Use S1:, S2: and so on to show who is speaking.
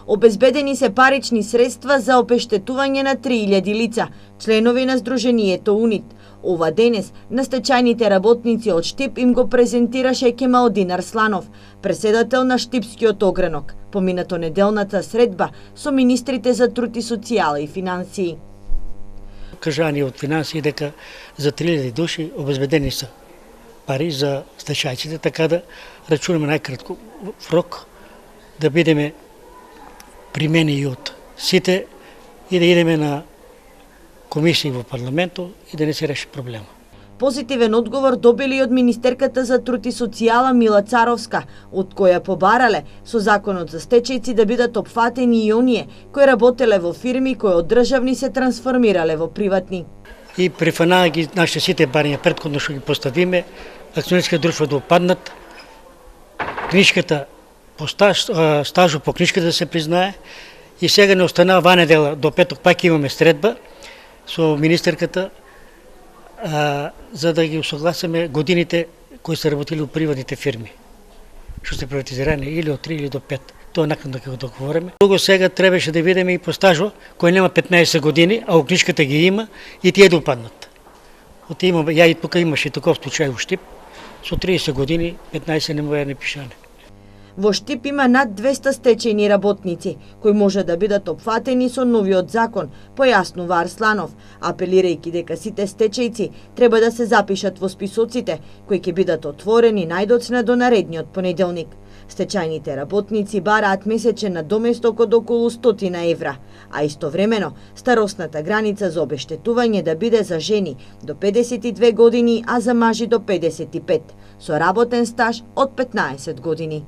S1: Обезбедени се парични средства за обештетување на 3000 лица, членови на Сдруженијето УНИТ. Ова денес на стечајните работници од Штип им го презентираше Кемалдин Арсланов, преседател на Штипскиот огранок, поминато неделната средба со министрите за труд и социјала и финансии.
S2: Кажани од финансии дека за 3000 души обезбедени се пари за стечајците, така да рачунаме најкратко в рок да бидеме примени и од сите и да идеме на комисии во парламентот и да не се реши проблема.
S1: Позитивен одговор добили од министерката за труд и социјала Мила Царовска, од која побарале со законот за стечајци да бидат опфатени и оние кои работеле во фирми кои од државни се трансформирале во приватни.
S2: И префанаа ги нашите сите барања претходно што ги поставиме, акционерски друштва да опаднат, книжката по стажу по книжката да се признае и сега не останаа ва недела до петок пак имаме средба со министерката за да ги усогласиме годините кои се работили у приватните фирми, што се приватизирани или од 3 или до 5. Тоа накнадно ќе го договориме. Друго сега требаше да видиме и по стажо кој нема 15 години, а у книжката ги има и тие да упаднат. Ја и тука имаше таков случај у Штип, со 30 години 15 не може да не пишане.
S1: Во Штип има над 200 стечајни работници, кои може да бидат опфатени со новиот закон, појаснува Арсланов, апелирајќи дека сите стечајци треба да се запишат во списоците, кои ќе бидат отворени најдоцна до наредниот понеделник. Стечајните работници бараат месечен надоместок од околу 100 евра, а истовремено старосната граница за обештетување да биде за жени до 52 години, а за мажи до 55, со работен стаж од 15 години.